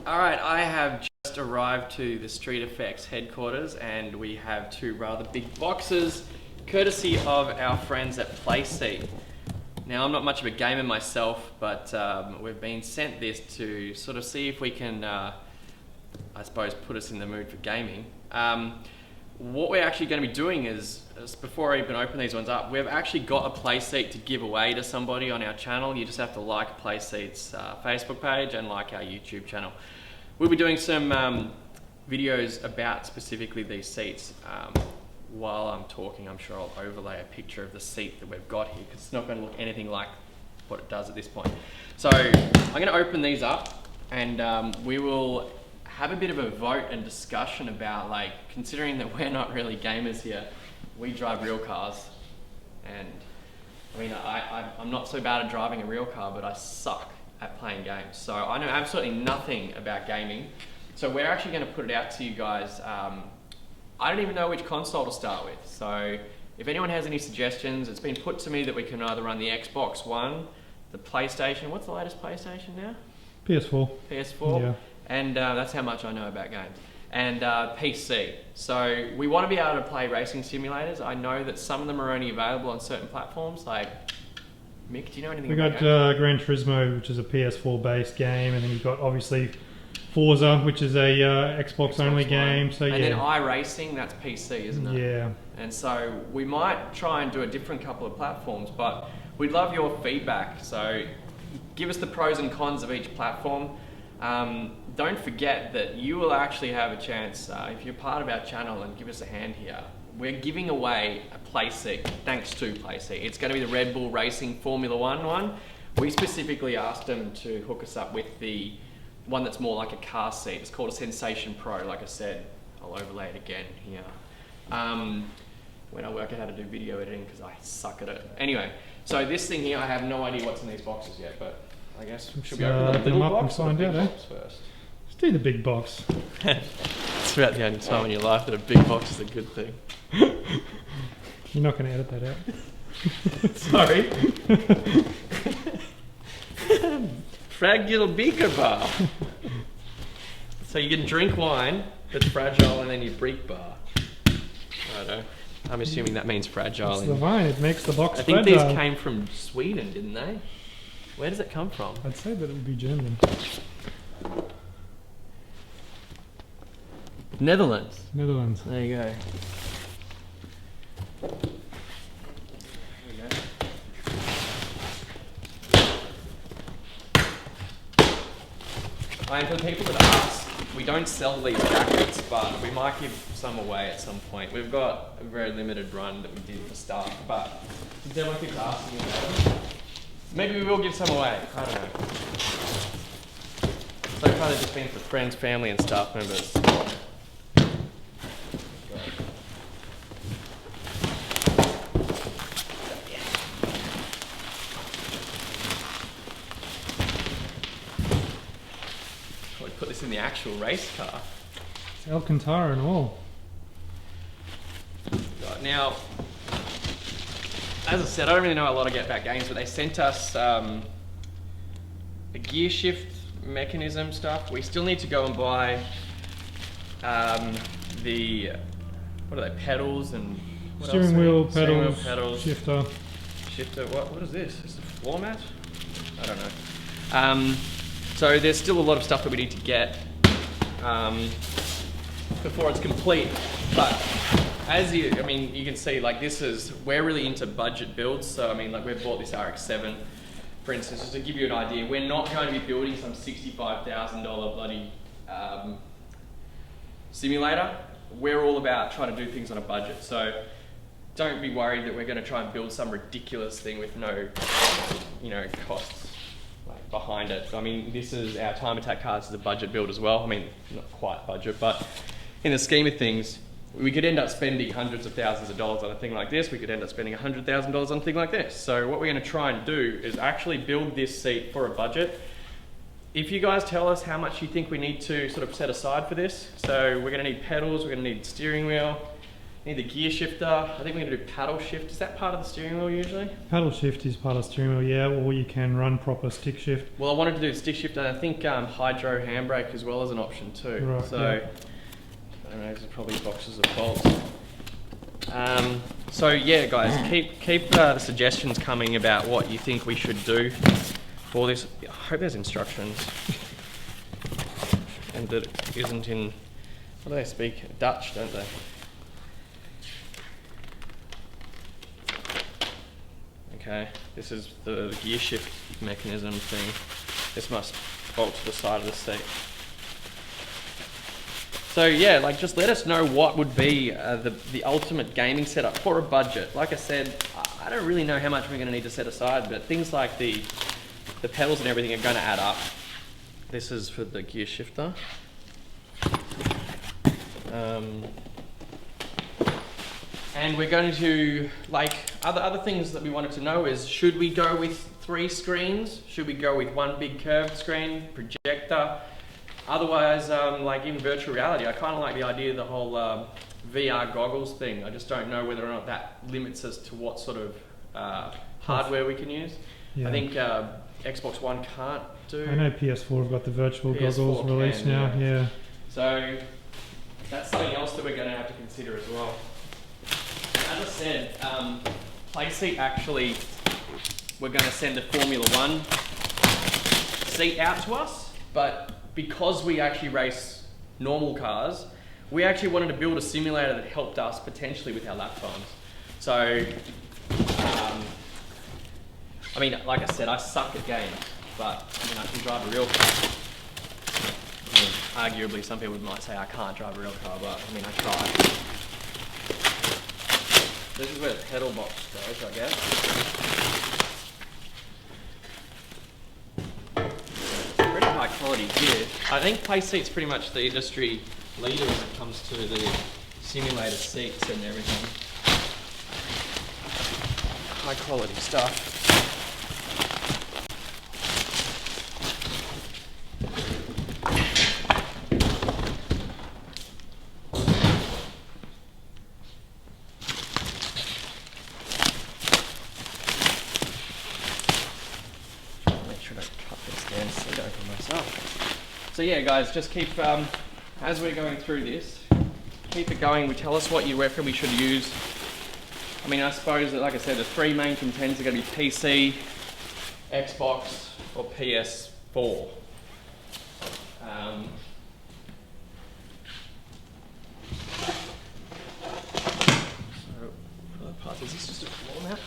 Alright, I have just arrived to the Street Effects headquarters and we have two rather big boxes courtesy of our friends at Playseat. Now, I'm not much of a gamer myself, but we've been sent this to sort of see if we can, I suppose, put us in the mood for gaming. What we're actually going to be doing is before I even open these ones up, we've actually got a Playseat to give away to somebody on our channel. You just have to like Playseat's Facebook page and like our YouTube channel. We'll be doing some videos about specifically these seats. While I'm talking, I'm sure I'll overlay a picture of the seat that we've got here because it's not going to look anything like what it does at this point. So I'm going to open these up and we will have a bit of a vote and discussion about, like, considering that we're not really gamers here, we drive real cars, and I mean, I'm not so bad at driving a real car, but I suck at playing games. So I know absolutely nothing about gaming. So we're actually going to put it out to you guys. I don't even know which console to start with. So if anyone has any suggestions, it's been put to me that we can either run the Xbox One, the PlayStation. What's the latest PlayStation now? PS4. PS4. Yeah. And that's how much I know about games. And PC. So we want to be able to play racing simulators. I know that some of them are only available on certain platforms. Like, Mick, do you know anything about We got Gran Turismo, which is a PS4 based game, and then you've got obviously Forza, which is a Xbox only game. So and yeah. then iRacing, that's PC, isn't it? Yeah. And so we might try and do a different couple of platforms, but we'd love your feedback. So give us the pros and cons of each platform. Don't forget that you will actually have a chance, if you're part of our channel and give us a hand here, we're giving away a Playseat, thanks to Playseat. It's going to be the Red Bull Racing Formula 1 one. We specifically asked them to hook us up with the one that's more like a car seat. It's called a Sensation Pro, like I said. I'll overlay it again here. When I work out how to do video editing, because I suck at it. Anyway, so this thing here, I have no idea what's in these boxes yet, but I guess should we open the little box or the big box first? Let's do the big box. It's about the only time in your life that a big box is a good thing. You're not going to edit that out. Sorry. Fragile beaker bar. So you can drink wine that's fragile and then you break bar. I don't know. I'm assuming that means fragile. It's the wine, it makes the box fragile. I think fragile. these came from Sweden, didn't they? Where does it come from? I'd say that it would be German. Netherlands. Netherlands. There you go. And for the people that ask, we don't sell these jackets, but we might give some away at some point. We've got a very limited run that we did for staff, but since everyone keeps asking about them, maybe we will give some away. I don't know. So far they've just been for friends, family and staff members. Put this in the actual race car. It's Alcantara and all. Now, as I said, I don't really know a lot about games, but they sent us a gear shift mechanism stuff. We still need to go and buy the, what are they, pedals and what Steering wheel, pedals, pedals, shifter. Shifter, what is this? Is this a floor mat? I don't know. So there's still a lot of stuff that we need to get before it's complete. But as you can see, like, we're really into budget builds. So I mean, like, we've bought this RX-7, for instance, just to give you an idea. We're not going to be building some $65,000 bloody simulator. We're all about trying to do things on a budget. So don't be worried that we're going to try and build some ridiculous thing with no, costs behind it. I mean, this is our Time Attack cars is a budget build as well. I mean, not quite budget, but in the scheme of things, we could end up spending hundreds of thousands of dollars on a thing like this. We could end up spending $100,000 on a thing like this. So what we're going to try and do is actually build this seat for a budget. If you guys tell us how much you think we need to sort of set aside for this, so we're going to need pedals, we're going to need steering wheel, Need the gear shifter. I think we're going to do paddle shift. Is that part of the steering wheel usually? Paddle shift is part of steering wheel, yeah, or you can run proper stick shift. Well, I wanted to do the stick shift, and I think hydro handbrake as well as an option too. Right, so, yeah. I don't know, there's probably boxes of bolts. So yeah, guys, keep the suggestions coming about what you think we should do for this. I hope there's instructions, and that it isn't in. What do they speak? Dutch, don't they? Okay, this is the gear shift mechanism thing. This must bolt to the side of the seat. So yeah, like just let us know what would be the ultimate gaming setup for a budget. Like I said, I don't really know how much we're going to need to set aside, but things like the pedals and everything are going to add up. This is for the gear shifter. And we're going to, like, other things that we wanted to know is, should we go with 3 screens? Should we go with one big curved screen, projector? Otherwise, like in virtual reality, I kind of like the idea of the whole VR goggles thing. I just don't know whether or not that limits us to what sort of hardware we can use. Yeah. I think Xbox One can't do. I know PS4 have got the virtual goggles released now, yeah. So that's something else that we're going to have to consider as well. As I said, Playseat actually, we're going to send a Formula 1 seat out to us, but because we actually race normal cars, we actually wanted to build a simulator that helped us potentially with our lap times. So, I mean, like I said, I suck at games, but I mean, I can drive a real car. I mean, arguably, some people might say I can't drive a real car, but I mean, I try. This is where the pedal box goes, I guess. Pretty high quality gear. I think Playseat's pretty much the industry leader when it comes to the simulator seats and everything. High quality stuff. So yeah, guys, just keep, as we're going through this, keep it going. Tell us what you reckon we should use. I mean, I suppose that, like I said, the 3 main contenders are going to be PC, Xbox, or PS4. So, for the parts, is this just a floor mat?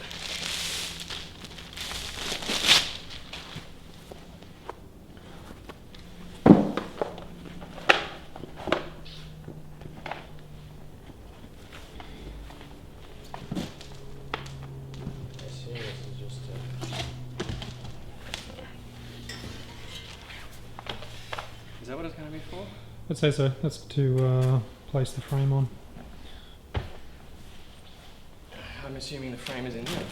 Is that what it's going to be for? I'd say so. That's to place the frame on. I'm assuming the frame is in here.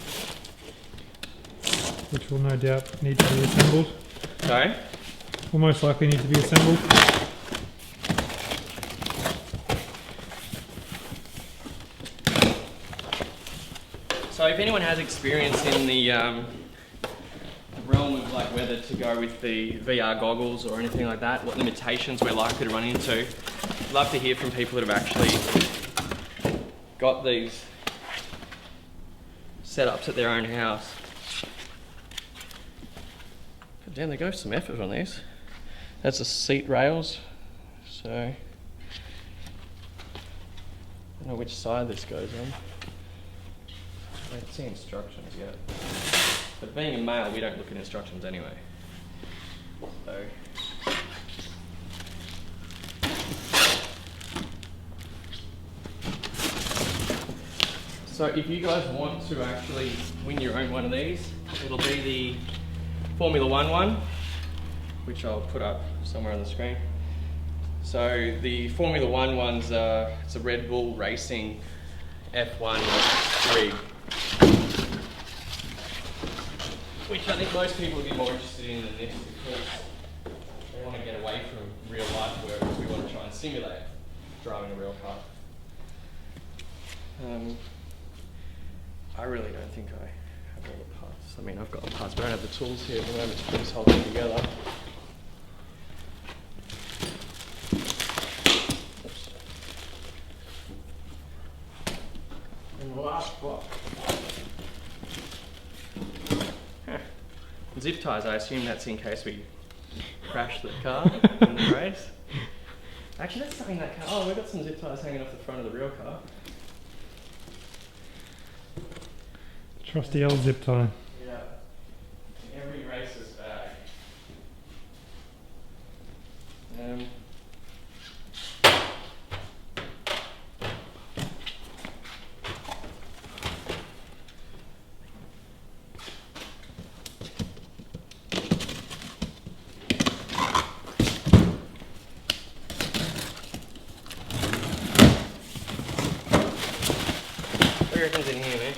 Which will no doubt need to be assembled. Sorry? Will most likely need to be assembled. So if anyone has experience in the realm of like whether to go with the VR goggles or anything like that, what limitations we're likely to run into, I'd love to hear from people that have actually got these setups at their own house. God damn, they go some effort on these. That's the seat rails, so I don't know which side this goes on. I don't see instructions yet. But being a male, we don't look at instructions anyway. So if you guys want to actually win your own one of these, it'll be the Formula 1 one, which I'll put up somewhere on the screen. So the Formula 1 one's it's a Red Bull Racing F1 rig, which I think most people would be more interested in than this because they want to get away from real life, whereas we want to try and simulate driving a real car. I really don't think I have all the parts. I mean, I've got the parts, but I don't have the tools here at the moment to put this whole thing together. Oops. And the last block. Huh. Zip ties, I assume that's in case we crash the car in the race. Actually, let's stuck in that car. Oh, we've got some zip ties hanging off the front of the real car. Trusty old zip tie. Yeah. Every racer's bag. What do you reckon's in here, man?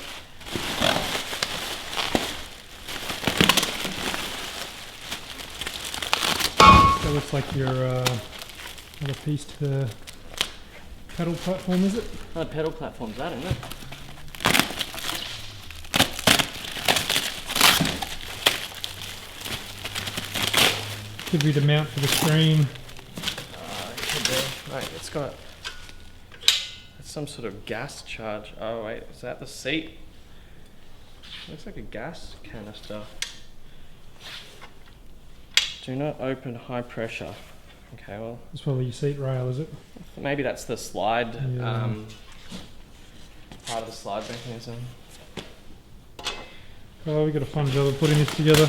That looks like your other piece to the pedal platform, is it? Oh, the pedal platform's that, isn't it? Could be the mount for the screen. It could be. Right, it's got some sort of gas charge. Oh wait, is that the seat? Looks like a gas canister. Do not open high pressure. Okay, well. That's probably your seat rail, is it? Maybe that's the slide, Yeah. part of the slide mechanism. Oh, we got a fun job of putting this together.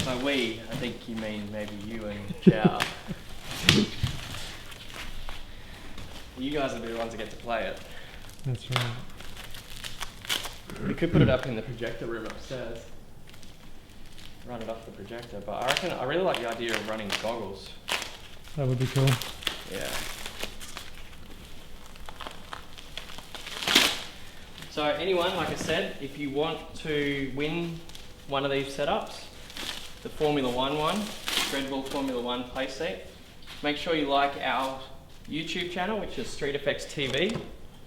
By we, I think you mean maybe you and Chow. You guys are the ones that get to play it. That's right. We could put it up in the projector room upstairs. Run it off the projector, but I really like the idea of running goggles. That would be cool. Yeah. So anyone, like I said, if you want to win one of these setups, the Formula 1 one, Red Bull Formula 1 Playseat, make sure you like our YouTube channel, which is Street Effects TV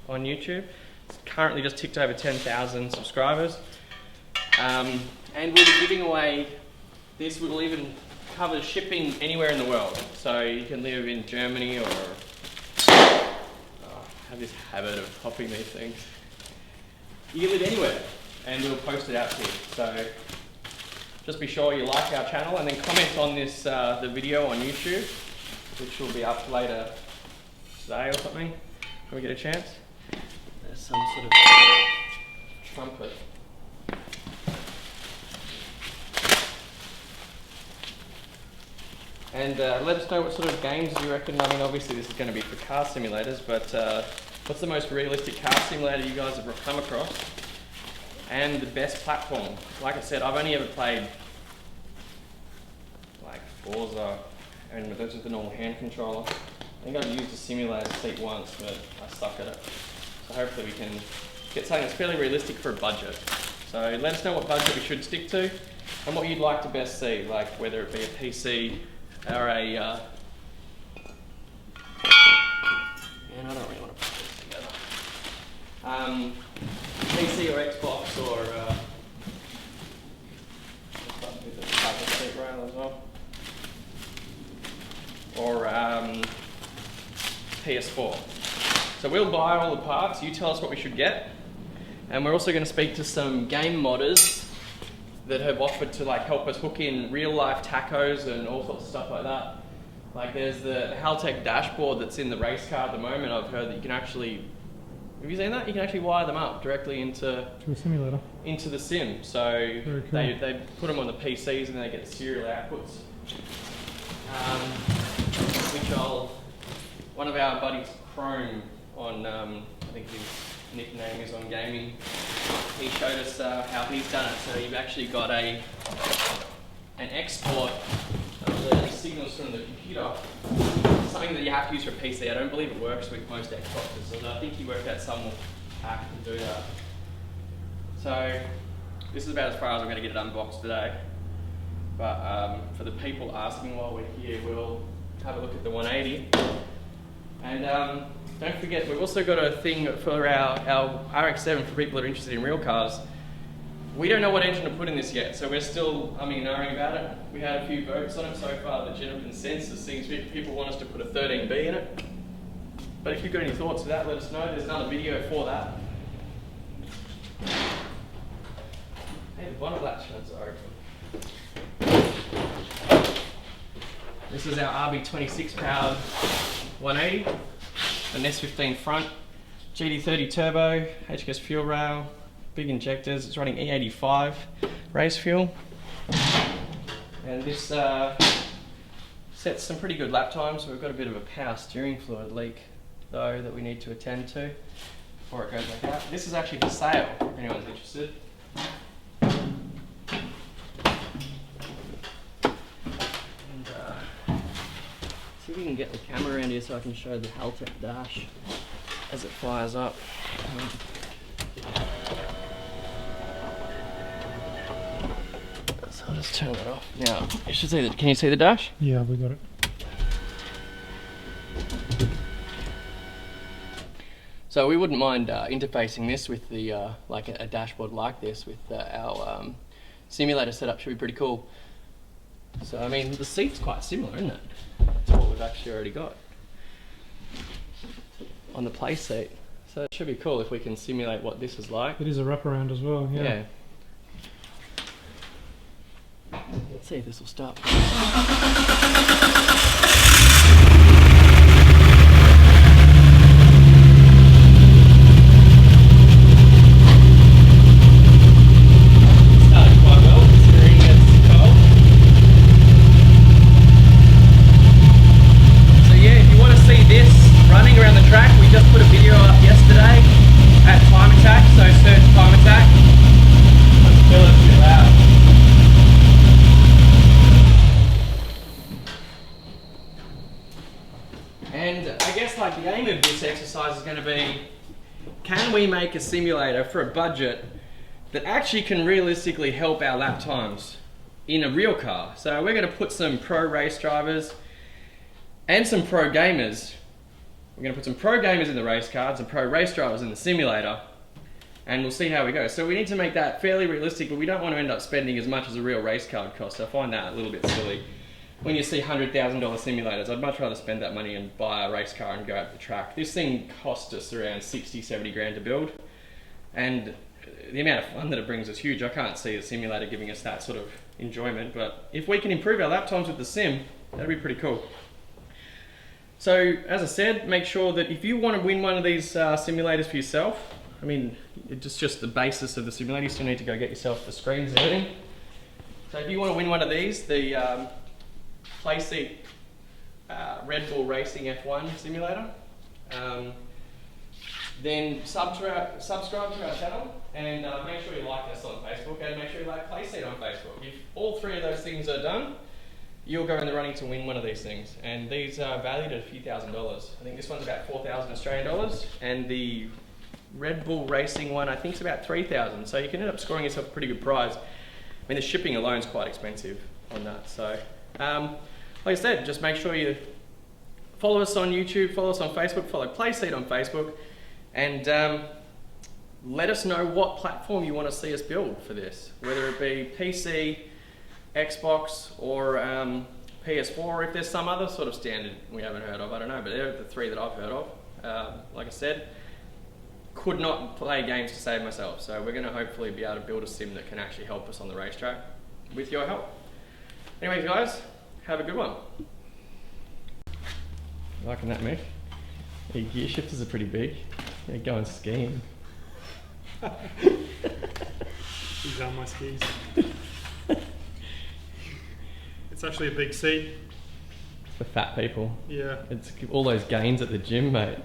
on YouTube. It's currently just ticked over 10,000 subscribers. And we'll be giving away this. Will even cover shipping anywhere in the world. So you can live in Germany or I have this habit of popping these things. You can live anywhere and we'll post it out to you. So just be sure you like our channel and then comment on this the video on YouTube, which will be up later today or something when we get a chance. There's some sort of trumpet. And let us know what sort of games you reckon. I mean, obviously this is going to be for car simulators, but what's the most realistic car simulator you guys have come across? And the best platform. Like I said, I've only ever played like Forza, and that's just the normal hand controller. I think I've used a simulator seat once, but I suck at it. So hopefully we can get something that's fairly realistic for a budget. So let us know what budget we should stick to, and what you'd like to best see, like whether it be a PC, or a, and I don't really want to put this together. PC or Xbox or, with the cover seat rail as well. Or PS4. So we'll buy all the parts, you tell us what we should get. And we're also going to speak to some game modders that have offered to like help us hook in real life tacos and all sorts of stuff like that. Like there's the Haltech dashboard that's in the race car at the moment. I've heard that you can actually, have you seen that? You can actually wire them up directly into a simulator. Into the sim. So Very cool. they put them on the PCs and they get the serial outputs. One of our buddies, Chrome, on I think his nickname is on gaming. He showed us how he's done it. So you've actually got an export of the signals from the computer. Something that you have to use for a PC. I don't believe it works with most Xboxes, and I think he worked out some hack to do that. So this is about as far as I'm going to get it unboxed today. But for the people asking while we're here, we'll have a look at the 180. And don't forget, we've also got a thing for our RX-7 for people that are interested in real cars. We don't know what engine to put in this yet, so we're still umming and ahhing about it. We had a few votes on it so far. The general consensus seems people want us to put a 13B in it. But if you've got any thoughts of that, let us know. There's another video for that. Hey, the bonnet latch ones are open. This is our RB26 powered 180, an S15 front, GD30 turbo, HKS fuel rail, big injectors. It's running E85 race fuel, and this sets some pretty good lap times. We've got a bit of a power steering fluid leak though that we need to attend to before it goes like that. This is actually for sale if anyone's interested. See if we can get the camera around here so I can show the Haltech dash as it fires up. So I'll just turn that off. Now, you should see can you see the dash? Yeah, we got it. So we wouldn't mind interfacing this with the like a dashboard like this with our simulator setup. Should be pretty cool. So I mean, the seat's quite similar, isn't it, to what we've actually already got on the Playseat. So it should be cool if we can simulate what this is like. It is a wraparound as well, yeah. Let's see if this will start. And I guess like the aim of this exercise is going to be, can we make a simulator for a budget that actually can realistically help our lap times in a real car? So we're going to put some pro race drivers and some pro gamers. We're going to put some pro gamers in the race cars and pro race drivers in the simulator, and we'll see how we go. So we need to make that fairly realistic, but we don't want to end up spending as much as a real race car would cost. I find that a little bit silly. When you see $100,000 simulators, I'd much rather spend that money and buy a race car and go out the track. This thing cost us around 60, 70 grand to build, and the amount of fun that it brings is huge. I can't see the simulator giving us that sort of enjoyment, but if we can improve our lap times with the sim, that'd be pretty cool. So, as I said, make sure that if you want to win one of these simulators for yourself, I mean, it's just the basis of the simulator, you still need to go get yourself the screens and everything. So if you want to win one of these, the Playseat Red Bull Racing F1 simulator, then subscribe to our channel, and make sure you like us on Facebook, and make sure you like Playseat on Facebook. If all three of those things are done, you'll go in the running to win one of these things. And these are valued at a few $1,000s. I think this one's about 4,000 Australian dollars, and the Red Bull Racing one I think is about 3,000. So you can end up scoring yourself a pretty good prize. I mean, the shipping alone is quite expensive on that. So, like I said, just make sure you follow us on YouTube, follow us on Facebook, follow Playseat on Facebook, and let us know what platform you want to see us build for this, whether it be PC, Xbox, or PS4, if there's some other sort of standard we haven't heard of, I don't know, but they're the three that I've heard of. Like I said, could not play games to save myself, so we're going to hopefully be able to build a sim that can actually help us on the racetrack with your help. Anyways guys, have a good one. Liking that, Mick? Your gear shifters are pretty big. Yeah, going skiing. He's on my skis. It's actually a big seat. For fat people. Yeah. It's all those gains at the gym, mate.